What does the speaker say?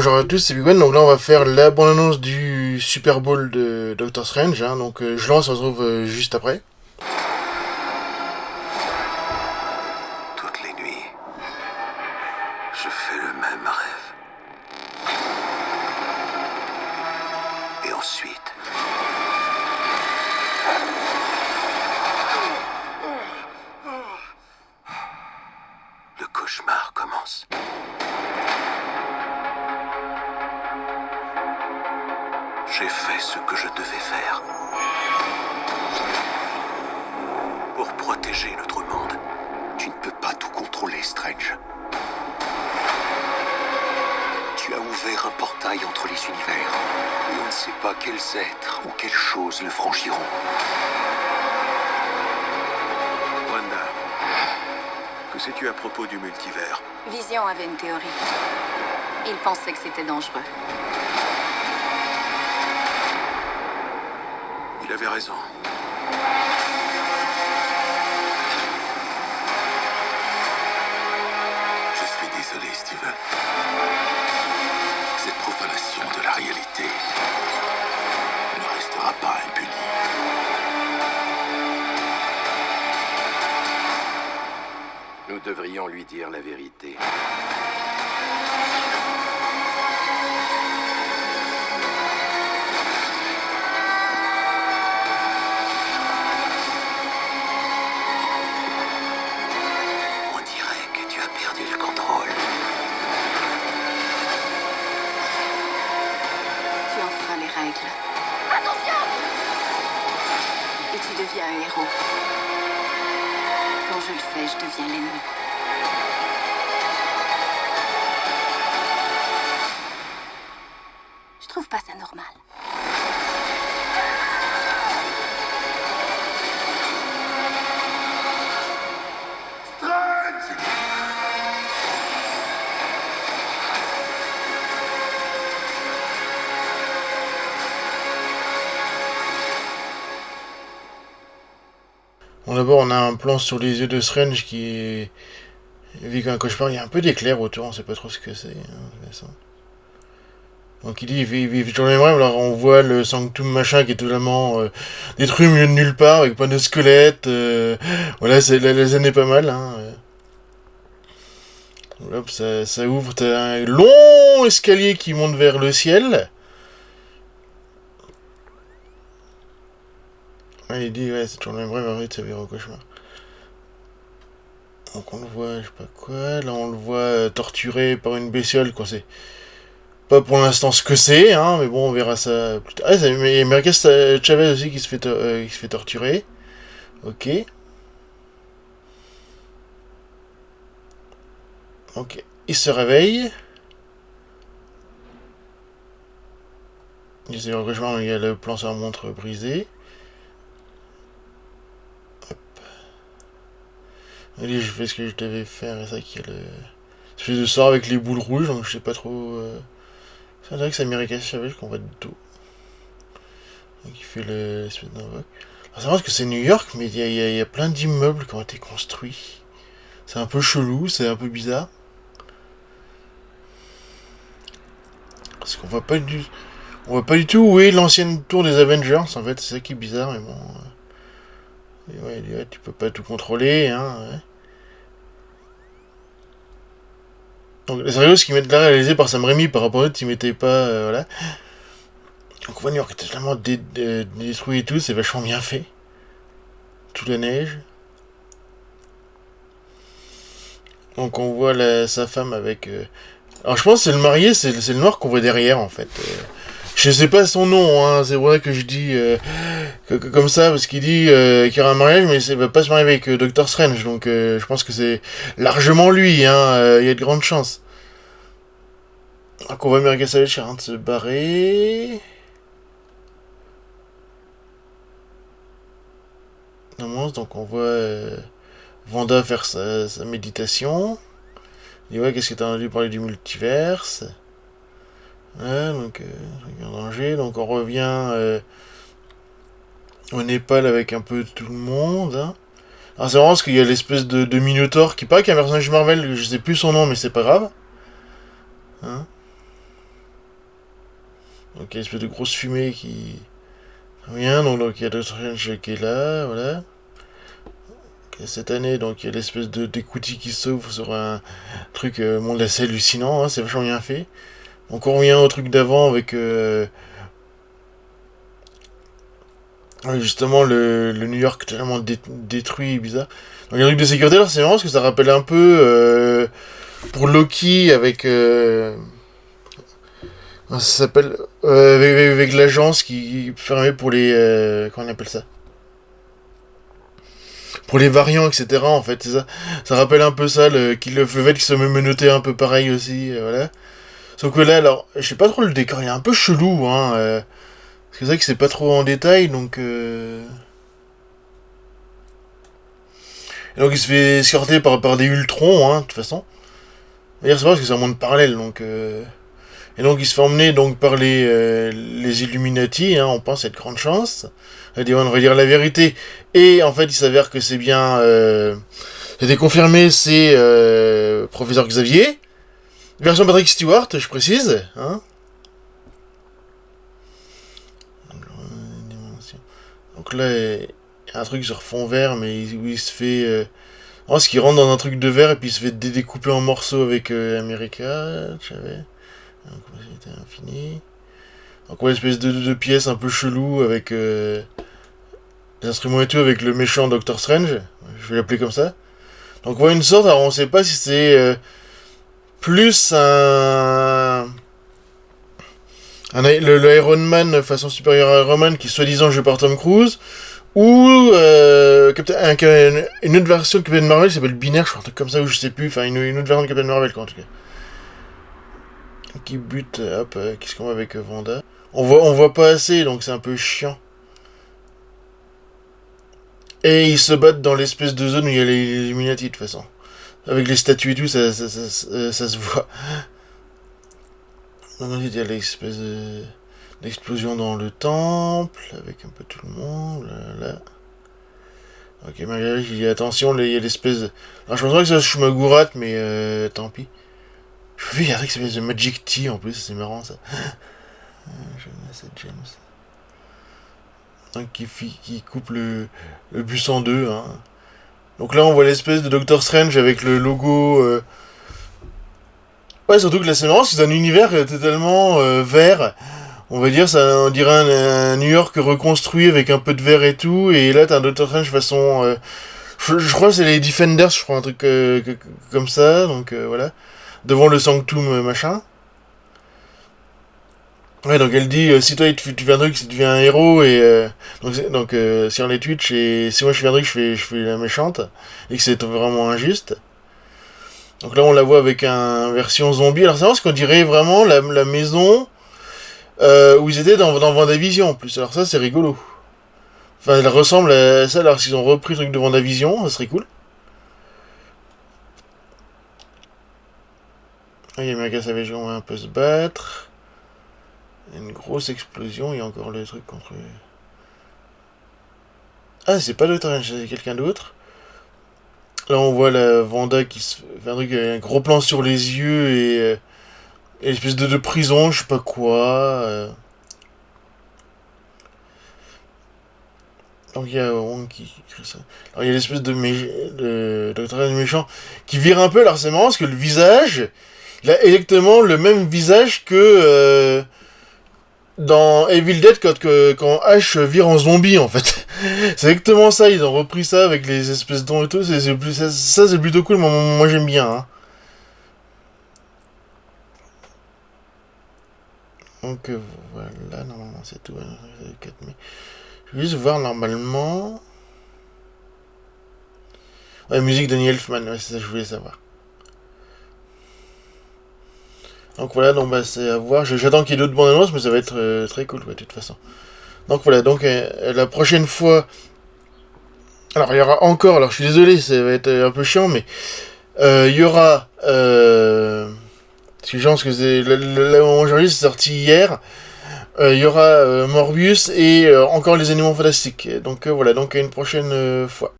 bonjour à tous, c'est Big Ben. Donc là on va faire la bande-annonce du Super Bowl de Doctor Strange, hein. Donc je lance, on se retrouve juste après. Toutes les nuits, je fais le même rêve. Et ensuite... le cauchemar commence. J'ai fait ce que je devais faire. Pour protéger notre monde, tu ne peux pas tout contrôler, Strange. Tu as ouvert un portail entre les univers. Et on ne sait pas quels êtres ou quelles choses le franchiront. Wanda, que sais-tu à propos du multivers? Vision avait une théorie. Il pensait que c'était dangereux. Il avait raison. Je suis désolé, Steven. Cette profanation de la réalité ne restera pas impunie. Nous devrions lui dire la vérité. On dirait que tu as perdu le contrôle. Tu en feras les règles. Attention! Et tu deviens un héros. Quand je le fais, je deviens l'ennemi. Je trouve pas ça normal. Bon, d'abord on a un plan sur les yeux de Strange qui vit comme un cauchemar. Il y a un peu d'éclair autour, on sait pas trop ce que c'est, hein, donc il dit il vit toujours les mêmes rêves. Alors on voit le Sanctum machin qui est totalement détruit au milieu de nulle part avec plein de squelettes. Voilà, la scène est pas mal, hein. Hop, ça ouvre, t'as un long escalier qui monte vers le ciel. Ouais, il dit ouais, c'est toujours le même rêve, arrête, ça vire au cauchemar. Donc on le voit, je sais pas quoi, là on le voit torturé par une bestiole, quoi, c'est pas pour l'instant ce que c'est, hein, mais bon, on verra ça plus tard. Ah, il y a America Chavez aussi qui se fait torturer. Ok. Ok. Il se réveille. Il y a le plan sur la montre brisé. Hop. Allez, je fais ce que je devais faire, et ça qui est le... Je fais de sort avec les boules rouges, donc je sais pas trop... C'est vrai que c'est America Chavez qu'on voit de dos. Donc il fait l'espèce d'invoque. Alors c'est vrai que c'est New York, mais il y a plein d'immeubles qui ont été construits. C'est un peu chelou, c'est un peu bizarre. Parce qu'on voit pas du tout où est l'ancienne tour des Avengers, en fait, c'est ça qui est bizarre, mais bon... ouais, tu peux pas tout contrôler, hein, ouais. Donc c'est rigolo ce qu'ils mettent là réalisé par Sam Raimi par rapport à eux, ils mettaient pas, voilà. Donc on voit New York est totalement détruit et tout, c'est vachement bien fait. Toute la neige. Donc on voit sa femme avec... Alors je pense que c'est le marié, c'est le noir qu'on voit derrière en fait. Je sais pas son nom, hein, c'est vrai que je dis comme ça, parce qu'il dit qu'il y aura un mariage, mais il va pas se marier avec Doctor Strange, donc je pense que c'est largement lui, hein, il y a de grandes chances. Donc on voit America Chavez qui est en train de se barrer. Donc on voit Wanda faire sa méditation. Il dit ouais, qu'est-ce que t'as entendu parler du multiverse? Ouais, donc en danger. Donc on revient au Népal avec un peu tout le monde, hein. Alors c'est marrant parce qu'il y a l'espèce de Minotaur qui paraît qu'un personnage Marvel, je sais plus son nom mais c'est pas grave. Hein, Donc il y a une espèce de grosse fumée qui vient, donc il y a Doctor Strange qui est là, voilà. Cette année, donc il y a l'espèce de d'écoutille qui s'ouvre sur un truc monde assez hallucinant, hein, c'est vachement bien fait. Donc on revient au truc d'avant avec justement le New York tellement détruit, bizarre. Donc il y a un truc de sécurité, alors c'est marrant parce que ça rappelle un peu pour Loki avec ça s'appelle avec l'agence qui fermait pour les comment on appelle ça, pour les variants, etc. En fait, c'est ça. Ça rappelle un peu ça, le fait qu'il se menotté un peu pareil aussi, voilà. Sauf que là, alors, je sais pas trop le décor, il est un peu chelou, hein. C'est vrai que c'est pas trop en détail, donc. Et donc il se fait escorter par des Ultrons, hein, de toute façon. D'ailleurs, c'est pas parce que c'est un monde parallèle, donc. Et donc il se fait emmener donc par les Illuminati, hein, on pense à de grandes chances. On va dire la vérité. Et en fait, il s'avère que c'est bien. C'était confirmé, c'est Professeur Xavier. Version Patrick Stewart, je précise. Hein. Donc là, il y a un truc sur fond vert, mais où il se fait. Ce qui rentre dans un truc de verre et puis il se fait découper en morceaux avec America. J'avais. C'était infini. Donc ouais, une espèce de pièce un peu chelou avec des instruments et tout, avec le méchant Doctor Strange. Je vais l'appeler comme ça. Donc on voit une sorte, alors on sait pas si c'est plus le Iron Man façon supérieure à Iron Man qui soi-disant joué par Tom Cruise, ou une autre version de Captain Marvel qui s'appelle Binaire, je crois, un truc comme ça, ou je sais plus, enfin une autre version de Captain Marvel quoi en tout cas. Qui bute, hop, qu'est-ce qu'on voit avec Wanda. On voit pas assez, donc c'est un peu chiant. Et ils se battent dans l'espèce de zone où il y a les Illuminati de toute façon. Avec les statues et tout, ça se voit. Donc il y a l'espèce d'explosion dans le temple, avec un peu tout le monde, là. Ok, malgré il y a attention, il y a l'espèce de... Alors je pense pas que ça se Shumagurat, mais tant pis. Je vu, il y a un truc qui s'appelle The Magic Tea en plus, c'est marrant ça. J'aime cette James. Donc qui coupe le bus en deux. Hein. Donc là on voit l'espèce de Doctor Strange avec le logo. Ouais, surtout que là c'est marrant, c'est un univers totalement vert. On va dire, on dirait un New York reconstruit avec un peu de vert et tout. Et là t'as un Doctor Strange façon. Je crois que c'est les Defenders, je crois, un truc comme ça. Donc voilà. Devant le Sanctum machin. Ouais, donc elle dit si toi tu fais un truc, si tu deviens un héros, et donc si on les Twitch, et si moi je fais un truc, je fais la méchante, et que c'est vraiment injuste. Donc là on la voit avec une version zombie. Alors c'est vrai ce qu'on dirait vraiment la maison où ils étaient dans Vendavision en plus. Alors ça c'est rigolo. Enfin elle ressemble à ça, alors s'ils ont repris le truc de Vendavision, ça serait cool. Il y a America Savage, on va un peu se battre. Il y a une grosse explosion, il y a encore le truc contre... Ah, c'est pas Doctor Strange, c'est quelqu'un d'autre. Là, on voit la Wanda qui se fait un truc, un gros plan sur les yeux et une espèce de prison, je sais pas quoi. Donc il y a Wong qui crée ça. Alors il y a l'espèce de Doctor Strange méchant qui vire un peu. Alors c'est marrant parce que le visage, il a exactement le même visage que... dans Evil Dead quand Ash vire en zombie en fait. C'est exactement ça, ils ont repris ça avec les espèces dons et tout, ça c'est plutôt cool, moi j'aime bien. Hein. Donc voilà, normalement c'est tout. Je vais juste voir normalement... Ouais, musique Danny Elfman, ouais, c'est ça que je voulais savoir. Donc voilà, donc bah, c'est à voir. J'attends qu'il y ait d'autres bandes annonces, mais ça va être très cool, ouais, de toute façon. Donc voilà, donc la prochaine fois... Alors il y aura encore, alors je suis désolé, ça va être un peu chiant, mais il y aura... je pense que c'est... Aujourd'hui c'est sorti hier. Il y aura Morbius et encore les Animaux Fantastiques. Donc voilà, donc à une prochaine fois.